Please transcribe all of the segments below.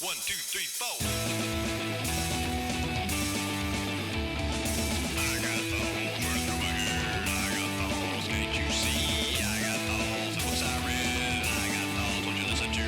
1, 2, 3, 4. I got thoughts running through my head. I got thoughts, can't you see? I got thoughts, the books I read. I got thoughts, won't you listen to me?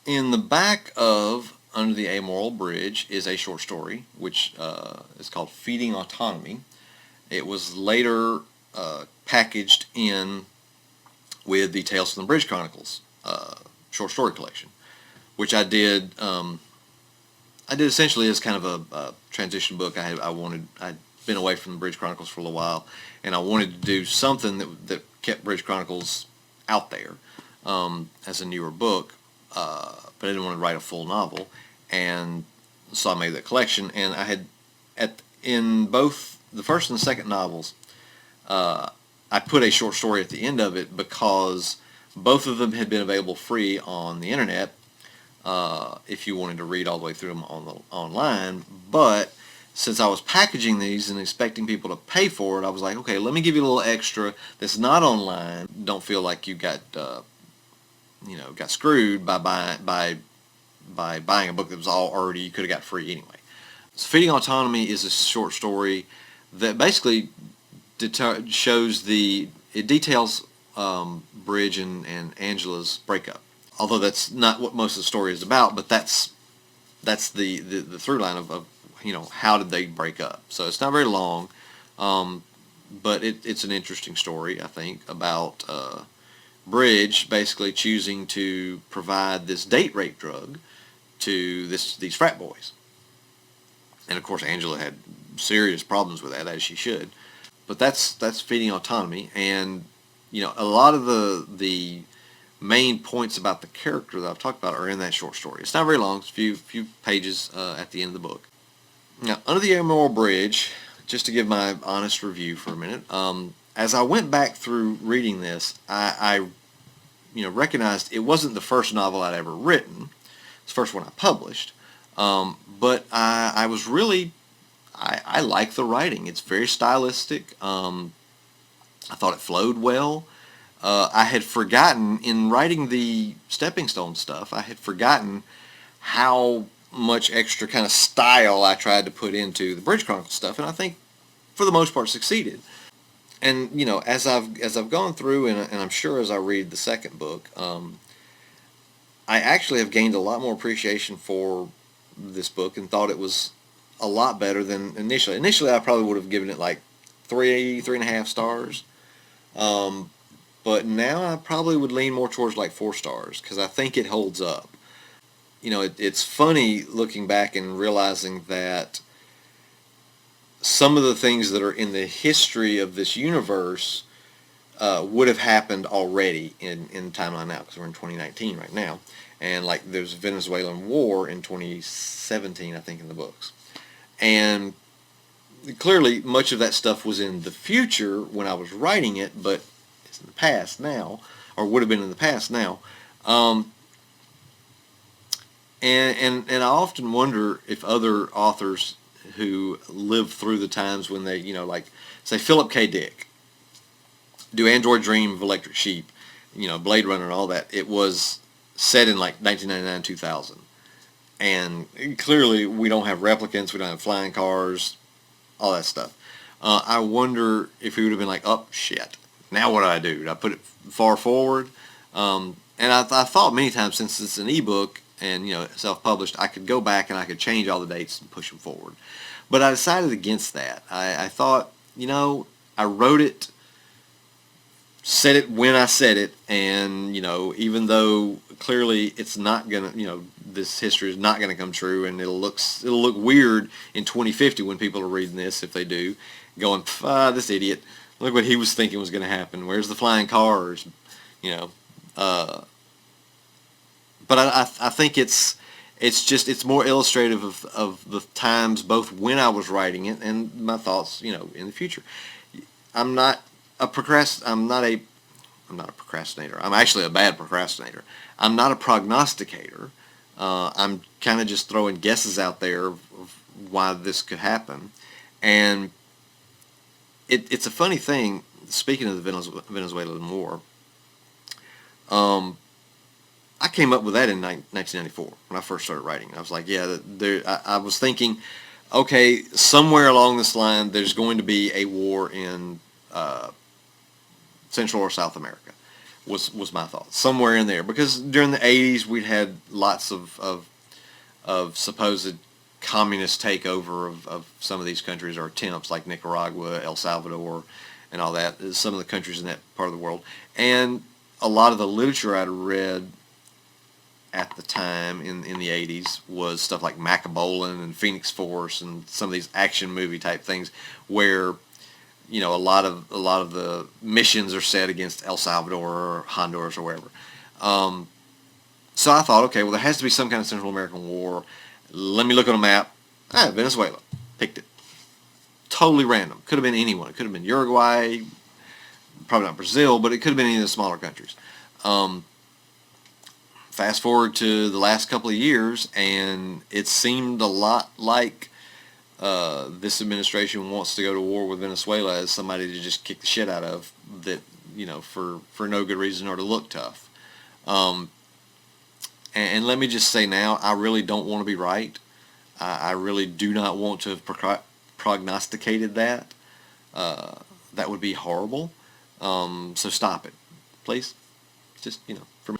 In the back of Under the Amoral Bridge is a short story, which is called Feeding Autonomy. It was later packaged in with the Tales from the Bridge Chronicles short story collection, which I did. I did essentially as kind of a transition book. I'd been away from the Bridge Chronicles for a little while, and I wanted to do something that kept Bridge Chronicles out there as a newer book. But I didn't want to write a full novel, and so I made that collection. And I had in both the first and the second novels, I put a short story at the end of it because both of them had been available free on the internet if you wanted to read all the way through them online. But since I was packaging these and expecting people to pay for it, I was like, okay, let me give you a little extra that's not online. Don't feel like you got screwed by buying a book that was already you could have got free anyway. So Feeding Autonomy is a short story that basically details Bridge and Angela's breakup. Although that's not what most of the story is about, but that's the through line of how did they break up. So it's not very long, but it's an interesting story, I think, about Bridge basically choosing to provide this date rape drug to these frat boys. And of course Angela had serious problems with that, as she should. But that's Feeding Autonomy, and a lot of the main points about the character that I've talked about are in that short story. It's not very long. It's a few pages at the end of the book. Now, Under the Amoral Bridge, just to give my honest review for a minute, as I went back through reading this, I recognized it wasn't the first novel I'd ever written. It's the first one I published. But I was really, I like the writing. It's very stylistic. I thought it flowed well. I had forgotten, in writing the Stepping Stone stuff, I had forgotten how much extra kind of style I tried to put into the Bridge Chronicles stuff, and I think for the most part succeeded. And as I've gone through, and I'm sure as I read the second book, I actually have gained a lot more appreciation for this book and thought it was a lot better than initially. Initially, I probably would have given it like 3.5 stars. But now I probably would lean more towards like 4 stars because I think it holds up. It's funny looking back and realizing that some of the things that are in the history of this universe would have happened already in the timeline now, because we're in 2019 right now. And like there's a Venezuelan war in 2017, I think, in the books. And clearly much of that stuff was in the future when I was writing it, but it's in the past now, or would have been in the past now. And I often wonder if other authors who lived through the times when they, like, say, Philip K. Dick, do Android Dream of Electric Sheep, Blade Runner and all that, it was set in like 1999, 2000. And clearly we don't have replicants, we don't have flying cars, all that stuff. I wonder if he would have been like, oh, shit, now what do I do? Do I put it far forward? And I thought many times, since it's an ebook and self-published, I could go back and I could change all the dates and push them forward. But I decided against that. I thought, I wrote it, said it when I said it, and even though clearly it's not gonna, this history is not gonna come true, and it'll look weird in 2050 when people are reading this, if they do, going, this idiot, look what he was thinking was gonna happen. Where's the flying cars? But I think it's more illustrative of the times, both when I was writing it and my thoughts, in the future. I'm not a not a procrastinator. I'm actually a bad procrastinator. I'm not a prognosticator. I'm kind of just throwing guesses out there of why this could happen. And it's a funny thing, speaking of the Venezuelan War, I came up with that in 1994 when I first started writing. I was like, yeah, I was thinking, okay, somewhere along this line, there's going to be a war in Central or South America, was my thought. Somewhere in there. Because during the 80s, we'd had lots of supposed communist takeover of some of these countries, or attempts, like Nicaragua, El Salvador, and all that, some of the countries in that part of the world. And a lot of the literature I'd read at the time in the 80s was stuff like Macabolan and Phoenix Force and some of these action movie type things where, you know, a lot of the missions are set against El Salvador or Honduras or wherever. So I thought, okay, well, there has to be some kind of Central American war. Let me look on a map. Venezuela. Picked it. Totally random. Could have been anyone. It could have been Uruguay, probably not Brazil, but it could have been any of the smaller countries. Fast forward to the last couple of years, and it seemed a lot like this administration wants to go to war with Venezuela as somebody to just kick the shit out of, that, you know, for no good reason or to look tough. And let me just say now, I really don't want to be right. I really do not want to have prognosticated that. That would be horrible. So stop it, please. Just, you know, for me.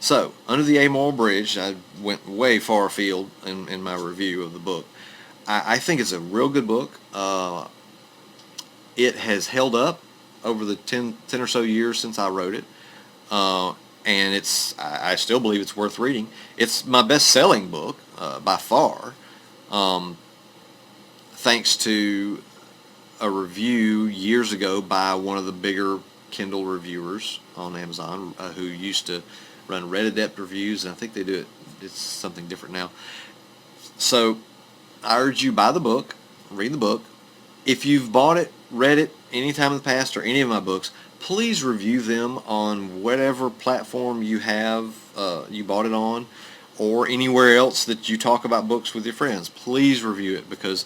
So, Under the Amoral Bridge, I went way far afield in my review of the book. I think it's a real good book. It has held up over the 10 or so years since I wrote it. And I still believe it's worth reading. It's my best-selling book, by far, thanks to a review years ago by one of the bigger Kindle reviewers on Amazon, who used to run Red Adept reviews, and I think it's something different now. So I urge you, buy the book, read the book. If you've bought it, read it any time in the past, or any of my books, please review them on whatever platform you have, you bought it on, or anywhere else that you talk about books with your friends. Please review it, because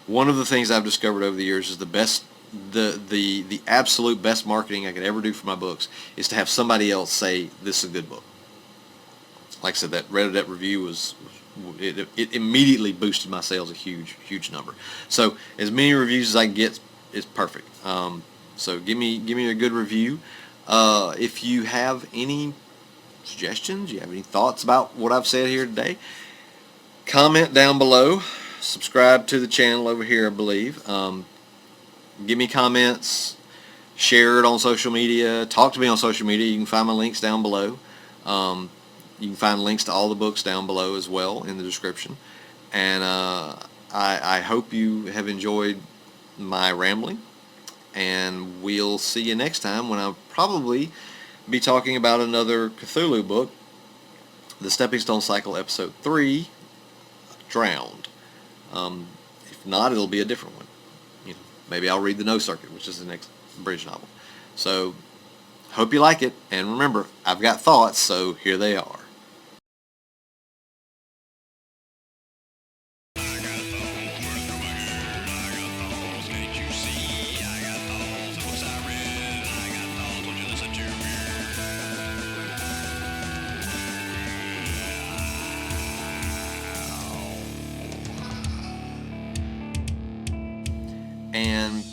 one of the things I've discovered over the years is the absolute best marketing I could ever do for my books is to have somebody else say, this is a good book. Like I said, that Red Adept review it immediately boosted my sales a huge number. So as many reviews as I can get is perfect. So give me a good review. If you have any suggestions, you have any thoughts about what I've said here today, comment down below. Subscribe to the channel over here, I believe. Give me comments. Share it on social media. Talk to me on social media. You can find my links down below. You can find links to all the books down below as well in the description. And I hope you have enjoyed my rambling. And we'll see you next time, when I'll probably be talking about another Cthulhu book, The Stepping Stone Cycle, Episode 3, Drowned. If not, it'll be a different one. You know, maybe I'll read The No Circuit, which is the next Bridge novel. So, hope you like it, and remember, I've got thoughts, so here they are. And